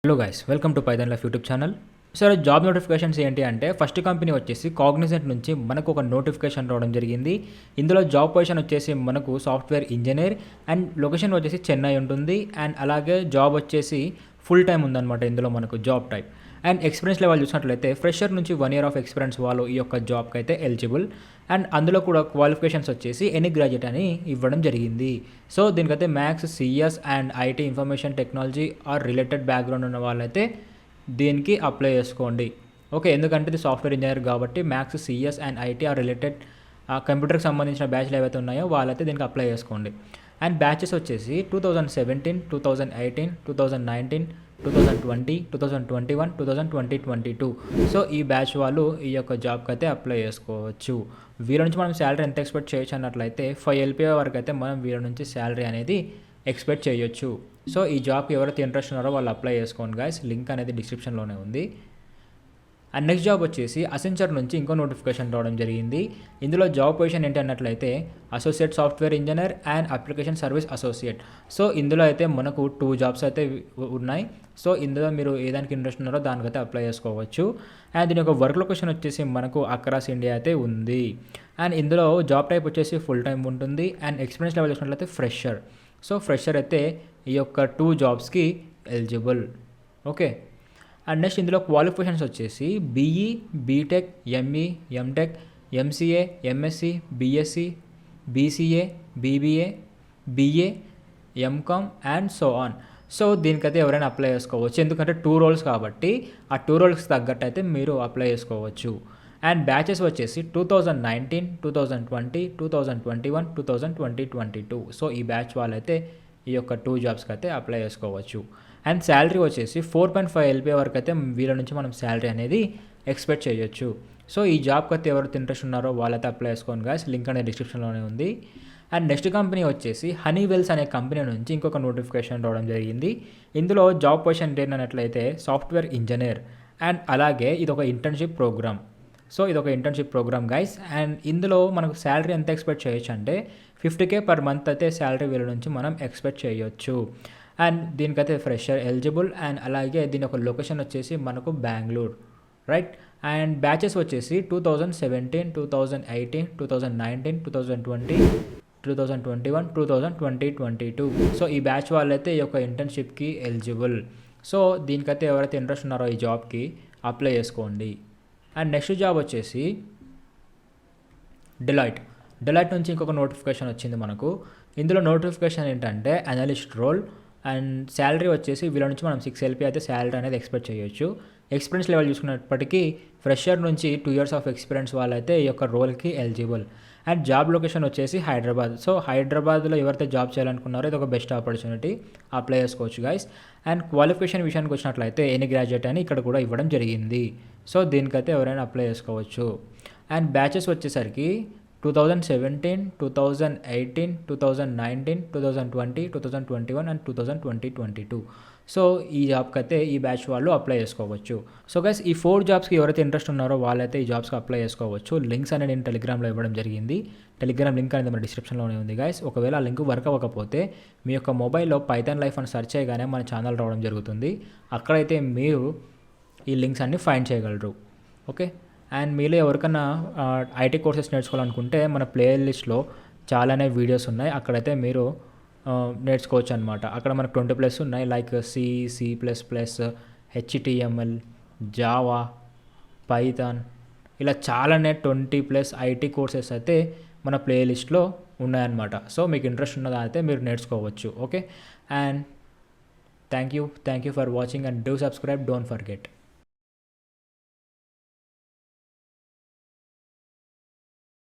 Hello guys, welcome to Python life YouTube channel. సరే, job notifications ఏంటి అంటే first company వచ్చేసి కాగ్నిజెంట్ నుంచి మనకు ఒక నోటిఫికేషన్ రావడం జరిగింది. ఇందులో జాబ్ పొజిషన్ వచ్చేసి మనకు సాఫ్ట్వేర్ ఇంజనీర్ అండ్ లొకేషన్ వచ్చేసి చెన్నై ఉంటుంది. అండ్ అలాగే జాబ్ వచ్చేసి ఫుల్ టైం ఉందన్నమాట. ఇందులో మనకు job type and experience level చూసినట్లయితే ఫ్రెషర్ నుంచి 1 year ఆఫ్ ఎక్స్పీరియన్స్ వాళ్ళు ఈ యొక్క జాబ్కి అయితే ఎలిజిబుల్. అండ్ అందులో కూడా క్వాలిఫికేషన్స్ వచ్చేసి ఎనీ గ్రాడ్యుయేట్ అని ఇవ్వడం జరిగింది. సో దీనికైతే maths, CS and IT, information technology or related background ఉన్న వాళ్ళైతే దీనికి అప్లై చేసుకోండి. ఓకే, ఎందుకంటే ఇది సాఫ్ట్వేర్ ఇంజనీర్ కాబట్టి maths, CS and IT or related కంప్యూటర్కి సంబంధించిన బ్యాచ్లు ఏవైతే ఉన్నాయో వాళ్ళైతే దీనికి అప్లై చేసుకోండి. అండ్ బ్యాచెస్ వచ్చేసి 2017, 2018, 2019, 2020, 2021, 2022. సో ఈ బ్యాచ్ వాళ్ళు ఈ యొక్క జాబ్కి అయితే అప్లై చేసుకోవచ్చు. వీళ్ళ నుంచి మనం శాలరీ ఎంత ఎక్స్పెక్ట్ చేయొచ్చు అన్నట్లయితే 5 LPA వరకు అయితే మనం వీళ్ళ నుంచి శాలరీ అనేది ఎక్స్పెక్ట్ చేయొచ్చు. సో ఈ జాబ్కి ఎవరైతే ఇంట్రెస్ట్ ఉన్నారో వాళ్ళు అప్లై చేసుకోండి గైస్. లింక్ అనేది డిస్క్రిప్షన్లోనే ఉంది. అండ్ నెక్స్ట్ జాబ్ వచ్చేసి అసెంచర్ నుంచి ఇంకో నోటిఫికేషన్ రావడం జరిగింది. ఇందులో జాబ్ పొజిషన్ ఏంటి అన్నట్లయితే associate software engineer and application service associate. So ఇందులో అయితే మనకు 2 జాబ్స్ అయితే ఉన్నాయి. సో ఇందులో మీరు ఏ దానికి ఇంట్రెస్ట్ ఉన్నారో దానికైతే అప్లై చేసుకోవచ్చు. అండ్ దీని యొక్క వర్క్ లొకేషన్ వచ్చేసి మనకు అక్రాస్ ఇండియా అయితే ఉంది. అండ్ ఇందులో జాబ్ టైప్ వచ్చేసి ఫుల్ టైం ఉంటుంది. అండ్ ఎక్స్పీరియన్స్ లెవెల్ చూసినట్లయితే ఫ్రెషర్. సో ఫ్రెషర్ అయితే ఈ యొక్క 2 జాబ్స్కి ఎలిజిబుల్. ఓకే, అండ్ నెక్స్ట్ ఇందులో క్వాలిఫికేషన్స్ వచ్చేసి BE, BTech, ME, MTech, MCA, MSc, BSc, BCA, BBA, BA, MCom and so on. So దీనికైతే ఎవరైనా అప్లై చేసుకోవచ్చు, ఎందుకంటే 2 roles కాబట్టి ఆ 2 roles తగ్గట్టు అయితే మీరు అప్లై చేసుకోవచ్చు. అండ్ బ్యాచెస్ వచ్చేసి 2019, 2020, 2021, 2022. సో ఈ బ్యాచ్ వాళ్ళైతే ఈ యొక్క 2 జాబ్స్కి అయితే అప్లై చేసుకోవచ్చు. అండ్ శాలరీ వచ్చేసి 4.5 LPA వరకు అయితే వీళ్ళ నుంచి మనం శాలరీ అనేది ఎక్స్పెక్ట్ చేయొచ్చు. సో ఈ జాబ్కి అయితే ఎవరైతే ఇంట్రెస్ట్ ఉన్నారో వాళ్ళైతే అప్లై చేసుకోండి గాయస్. లింక్ అనేది డిస్క్రిప్షన్లోనే ఉంది. అండ్ నెక్స్ట్ కంపెనీ వచ్చేసి హనీవెల్స్ అనే కంపెనీ నుంచి ఇంకొక నోటిఫికేషన్ రావడం జరిగింది. ఇందులో జాబ్ పొజిషన్ ఏంటన్నట్లయితే సాఫ్ట్వేర్ ఇంజనీర్. అండ్ అలాగే ఇది ఒక ఇంటర్న్షిప్ ప్రోగ్రామ్. సో ఇది ఒక ఇంటర్న్షిప్ ప్రోగ్రామ్ గైస్. అండ్ ఇందులో మనకు శాలరీ ఎంత ఎక్స్పెక్ట్ చేయొచ్చు అంటే 50K పర్ మంత్ అయితే శాలరీ వీళ్ళ నుంచి మనం ఎక్స్పెక్ట్ చేయొచ్చు. అండ్ దీనికైతే ఫ్రెషర్ ఎలిజిబుల్. అండ్ అలాగే దీని ఒక లొకేషన్ వచ్చేసి మనకు బెంగళూరు, రైట్. అండ్ బ్యాచెస్ వచ్చేసి 2017, 2018, 2019, 2020, 2021, 2022. సో ఈ బ్యాచ్ వాళ్ళైతే ఈ యొక్క ఇంటర్న్షిప్కి ఎలిజిబుల్. సో దీనికైతే ఎవరైతే ఇంట్రెస్ట్ ఉన్నారో ఈ జాబ్కి అప్లై చేసుకోండి. అండ్ నెక్స్ట్ జాబ్ వచ్చేసి డిలైట్ నుంచి ఇంకొక నోటిఫికేషన్ వచ్చింది మనకు. ఇందులో నోటిఫికేషన్ ఏంటంటే అనలిస్ట్ రోల్. అండ్ శాలరీ వచ్చేసి వీళ్ళ నుంచి మనం 6 LPA అయితే శాలరీ అనేది ఎక్స్పెక్ట్ చేయొచ్చు. ఎక్స్పీరియన్స్ లెవెల్ చూసుకున్నప్పటికీ ఫ్రెషర్ నుంచి 2 years ఆఫ్ ఎక్స్పీరియన్స్ వాళ్ళైతే ఈ యొక్క రోల్కి ఎలిజిబుల్. అండ్ జాబ్ లొకేషన్ వచ్చేసి హైదరాబాద్. సో హైదరాబాద్లో ఎవరైతే జాబ్ చేయాలనుకున్నారో ఇది ఒక బెస్ట్ ఆపర్చునిటీ, అప్లై చేసుకోవచ్చు గైస్. అండ్ క్వాలిఫికేషన్ విషయానికి వచ్చినట్లయితే ఎనీ గ్రాడ్యుయేట్ అని ఇక్కడ కూడా ఇవ్వడం జరిగింది. సో దీనికైతే ఎవరైనా అప్లై చేసుకోవచ్చు. అండ్ బ్యాచెస్ వచ్చేసరికి 2017, 2018, 2019, 2020, 2021 అండ్ 2022. సో ఈ జాబ్కి అయితే ఈ బ్యాచ్ వాళ్ళు అప్లై చేసుకోవచ్చు. సో గైస్, ఈ 4 జాబ్స్కి ఎవరైతే ఇంట్రెస్ట్ ఉన్నారో వాళ్ళైతే ఈ జాబ్స్కి అప్లై చేసుకోవచ్చు. లింక్స్ అనేది నేను టెలిగ్రామ్లో ఇవ్వడం జరిగింది. టెలిగ్రామ్ లింక్ అనేది మన డిస్క్రిప్షన్లోనే ఉంది గైస్. ఒకవేళ ఆ లింక్ వర్క్ అవ్వకపోతే మీ యొక్క మొబైల్లో పైథాన్ లైఫ్ అని సెర్చ్ చేయగానే మన ఛానల్ రావడం జరుగుతుంది. అక్కడైతే మీరు ఈ లింక్స్ అన్ని ఫైండ్ చేయగలరు. ఓకే, అండ్ మీలో ఎవరికైనా ఐటీ కోర్సెస్ నేర్చుకోవాలనుకుంటే మన ప్లేలిస్ట్లో చాలానే వీడియోస్ ఉన్నాయి. అక్కడైతే మీరు నేర్చుకోవచ్చు అనమాట. అక్కడ మనకు 20+ ఉన్నాయి, like C++, HTML, Java, Python, ఇలా చాలానే 20+ ఐటీ కోర్సెస్ అయితే మన ప్లేలిస్ట్లో ఉన్నాయన్నమాట. సో మీకు ఇంట్రెస్ట్ ఉన్నదా అయితే మీరు నేర్చుకోవచ్చు. Okay, and thank you for watching and do subscribe, don't forget.